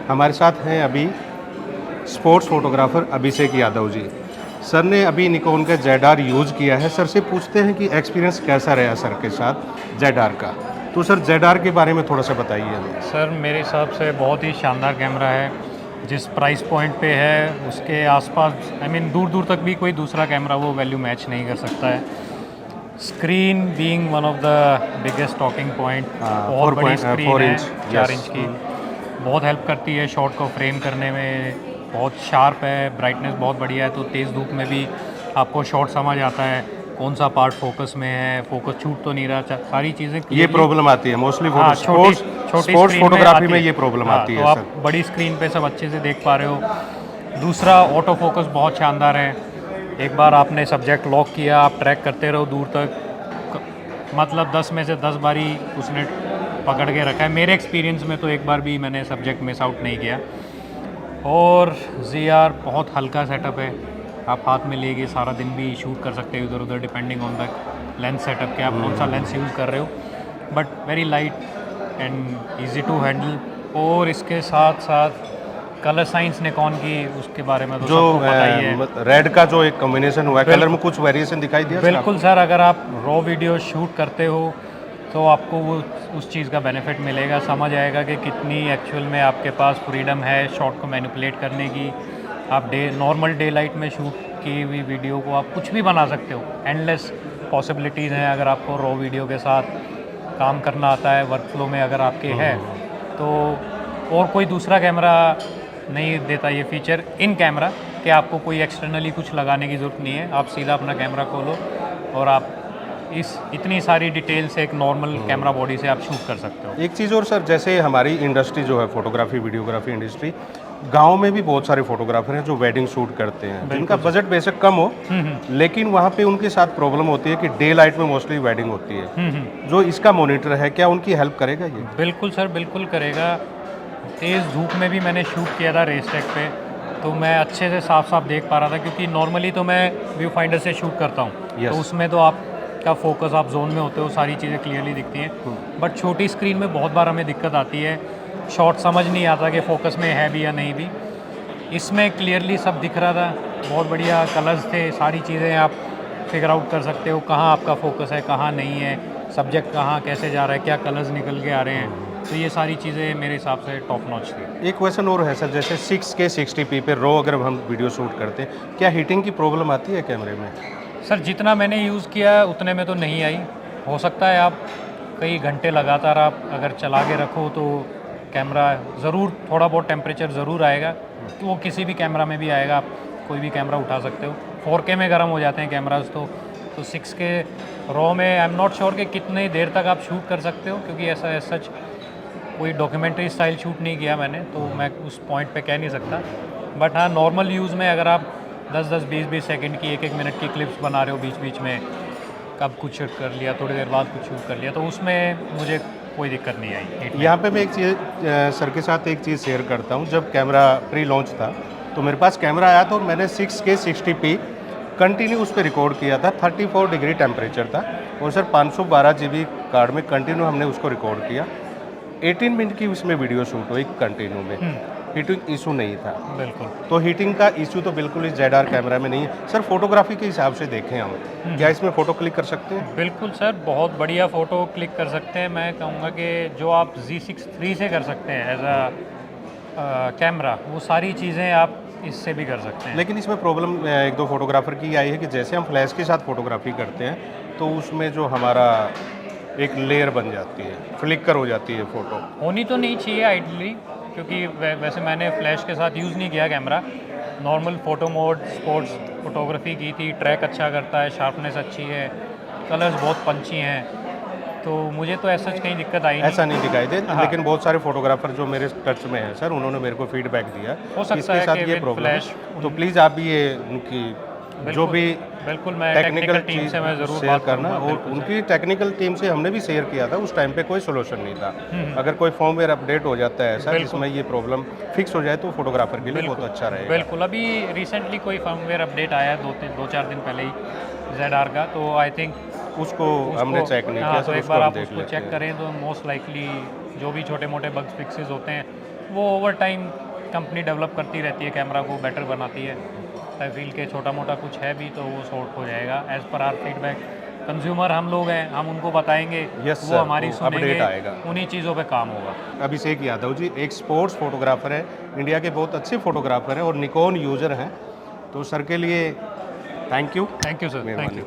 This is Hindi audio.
हमारे साथ हैं अभी sports photographer Abhishek Yadav ji. Sir ने अभी निकॉन का ZR यूज़ किया है। सर से पूछते हैं कि एक्सपीरियंस कैसा रहा सर के साथ ZR का। तो सर ZR के बारे में थोड़ा सा बताइए हमें। सर मेरे हिसाब से बहुत ही शानदार कैमरा है। जिस प्राइस पॉइंट पे है उसके आसपास दूर दूर तक भी कोई दूसरा कैमरा वो वैल्यू मैच नहीं कर सकता है। Screen being one of the biggest talking point, बहुत बड़ी स्क्रीन 4 है, इंच 4 यस। इंच की। बहुत हेल्प करती है शॉट को फ्रेम करने में, बहुत शार्प है, ब्राइटनेस बहुत बढ़िया है, तो तेज़ धूप में भी आपको शॉट समझ आता है कौन सा पार्ट फोकस में है, फोकस छूट तो नहीं रहा, सारी चीज़ें ये क्लियरली। प्रॉब्लम आती है मोस्टली हाँ, छोटी स्पोर्ट्स छोटी स्पोर्ट्स स्क्रीन में फोटोग्राफी आती में है। ये प्रॉब्लम हाँ, आती तो है आप सर। बड़ी स्क्रीन पे सब अच्छे से देख पा रहे हो। दूसरा, ऑटो फोकस बहुत शानदार है। एक बार आपने सब्जेक्ट लॉक किया, आप ट्रैक करते रहो दूर तक, मतलब 10 में से 10 बारी उसने पकड़ के रखा है। मेरे एक्सपीरियंस में तो एक बार भी मैंने सब्जेक्ट मिस आउट नहीं किया। और ZR बहुत हल्का सेटअप है, आप हाथ में लेके सारा दिन भी शूट कर सकते हो इधर उधर, depending on the lens setup के आप कौन सा लेंस यूज़ कर रहे हो। But very light and easy to handle. और इसके साथ साथ कलर साइंस निकॉन की, उसके बारे में तो जो सबको पता ही है। रेड का जो एक कॉम्बिनेशन हुआ है, कलर में बिल्कुल कुछ वेरिएशन दिखाई दिया सर बिल्कुल आपको? सर, अगर आप रॉ वीडियो शूट करते हो तो आपको वो उस चीज़ का बेनिफिट मिलेगा, समझ आएगा कि कितनी एक्चुअल में आपके पास फ्रीडम है शॉट को मैनिपुलेट करने की। आप नॉर्मल डे लाइट में शूट की हुई वीडियो को आप कुछ भी बना सकते हो, एंडलेस पॉसिबिलिटीज़ हैं अगर आपको रॉ वीडियो के साथ काम करना आता है, वर्क फ्लो में अगर आपके है तो। और कोई दूसरा कैमरा नहीं देता ये फीचर इन कैमरा कि आपको कोई एक्सटर्नली कुछ लगाने की ज़रूरत नहीं है। आप सीधा अपना कैमरा खोलो और आप इस इतनी सारी डिटेल से एक नॉर्मल कैमरा बॉडी से आप शूट कर सकते हो। एक चीज़ और सर, जैसे हमारी इंडस्ट्री जो है फोटोग्राफी वीडियोग्राफी इंडस्ट्री, गांव में भी बहुत सारे फोटोग्राफर हैं जो वेडिंग शूट करते हैं, जिनका बजट बेशक कम हो, लेकिन वहाँ पे उनके साथ प्रॉब्लम होती है कि डे लाइट में मोस्टली वेडिंग होती है। जो इसका मॉनिटर है, क्या उनकी हेल्प करेगा ये? बिल्कुल सर, बिल्कुल करेगा। तेज़ धूप में भी मैंने शूट किया था रेस ट्रैक पे, तो मैं अच्छे से साफ साफ देख पा रहा था, क्योंकि नॉर्मली तो मैं व्यू फाइंडर से शूट करता हूँ। Yes. तो उसमें तो आपका फोकस, आप जोन में होते हो, सारी चीज़ें क्लियरली दिखती हैं। बट छोटी स्क्रीन में बहुत बार हमें दिक्कत आती है, शॉट समझ नहीं आता कि फोकस में है भी या नहीं भी। इसमें क्लियरली सब दिख रहा था, बहुत बढ़िया कलर्स थे, सारी चीज़ें आप फिगर आउट कर सकते हो कहाँ आपका फोकस है, कहाँ नहीं है, सब्जेक्ट कहाँ कैसे जा रहा है, क्या कलर्स निकल के आ रहे हैं। तो ये सारी चीज़ें मेरे हिसाब से टॉप नॉच थी। एक क्वेश्चन और है सर, जैसे 6K 60p पे रो अगर हम वीडियो शूट करते हैं, क्या हीटिंग की प्रॉब्लम आती है कैमरे में? सर जितना मैंने यूज़ किया उतने में तो नहीं आई। हो सकता है आप कई घंटे लगातार आप अगर चला के रखो तो कैमरा ज़रूर थोड़ा बहुत टेम्परेचर ज़रूर आएगा, तो वो किसी भी कैमरा में भी आएगा, आप कोई भी कैमरा उठा सकते हो। 4K में गर्म हो जाते हैं कैमराज, तो 6K रॉ में आई एम नॉट श्योर कि कितनी देर तक आप शूट कर सकते हो, क्योंकि ऐसा सच कोई डॉक्यूमेंट्री स्टाइल शूट नहीं किया मैंने, तो मैं उस पॉइंट पे कह नहीं सकता। बट हाँ, नॉर्मल यूज़ में अगर आप 10-10, 20-20 सेकंड की, 1-1 मिनट की क्लिप्स बना रहे हो बीच बीच में, कब कुछ शूट कर लिया, थोड़ी देर बाद कुछ शूट कर लिया, तो उसमें मुझे कोई दिक्कत नहीं आई। यहाँ पे मैं एक चीज़ सर के साथ एक चीज़ शेयर करता हूँ। जब कैमरा प्री लॉन्च था तो मेरे पास कैमरा आया था और मैंने 6K 60p कंटिन्यू उस पर रिकॉर्ड किया था। 34 डिग्री टेम्परेचर था और सर 512 GB कार्ड में कंटिन्यू हमने उसको रिकॉर्ड किया। 18 मिनट की उसमें वीडियो शूट हुई कंटिन्यू में, हीटिंग इशू नहीं था। बिल्कुल। तो हीटिंग का इशू तो बिल्कुल इस ZR कैमरा में नहीं है। सर फोटोग्राफी के हिसाब से देखें हम, क्या इसमें फ़ोटो क्लिक कर सकते हैं? बिल्कुल सर, बहुत बढ़िया फ़ोटो क्लिक कर सकते हैं। मैं कहूँगा कि जो आप Z6 III से कर सकते हैं एज अ कैमरा, वो सारी चीज़ें आप इससे भी कर सकते हैं। लेकिन इसमें प्रॉब्लम एक दो फोटोग्राफर की आई है कि जैसे हम फ्लैश के साथ फोटोग्राफी करते हैं तो उसमें जो हमारा एक लेयर बन जाती है, फ्लिकर हो जाती है फ़ोटो। होनी तो नहीं चाहिए आइडली, क्योंकि वैसे मैंने फ्लैश के साथ यूज़ नहीं किया camera, normal photo mode sports photography की थी। ट्रैक अच्छा करता है, शार्पनेस अच्छी है, कलर्स बहुत पंची हैं, तो मुझे तो ऐसा कहीं दिक्कत आई नहीं। ऐसा नहीं दिखाई दे, हाँ। लेकिन बहुत सारे फोटोग्राफर जो मेरे टच में हैं सर, उन्होंने मेरे को फीडबैक दिया हो सकता इसके है साथ कि ये विद प्रॉब्लम है। फ्लैश तो प्लीज़ आप भी ये उनकी जो भी बिल्कुल मैं टेक्निकल टीम चीज़ से मैं ज़रूर शेयर बात करना, करूँगा। और बिल्कुल सर। उनकी टेक्निकल टीम से हमने भी शेयर किया था। उस टाइम पे कोई सोल्यूशन नहीं था। अगर कोई फॉर्मवेयर अपडेट हो जाता है सर, बिल्कुल। जिसमें ये प्रॉब्लम फिक्स हो जाए तो फोटोग्राफर के लिए बहुत अच्छा रहेगा। बिल्कुल, अभी रिसेंटली कोई फर्मवेयर अपडेट आया है 2-4 दिन पहले ही ZR का, तो आई थिंक उसको हमने चेक नहीं किया हाँ, तो सर, एक उसको बार हम आप देख उसको लेते चेक हैं। करें तो मोस्ट लाइकली जो भी छोटे मोटे बग्स फिक्सेस होते हैं वो ओवर टाइम कंपनी डेवलप करती रहती है, कैमरा को बेटर बनाती है। आई फील के छोटा मोटा कुछ है भी तो वो सॉर्ट हो जाएगा as per are feedback. Consumer हम लोग हैं, हम उनको बताएंगे, Yes, वो sir, हमारी वो सुनेंगे, update आएगा। उन्हीं चीज़ों पे काम होगा। अभिषेक यादव जी एक स्पोर्ट्स फोटोग्राफर है, इंडिया के बहुत अच्छे फोटोग्राफर हैं और निकॉन यूज़र हैं, तो सर के लिए thank you. Thank you sir, thank मेहरबानी। यू।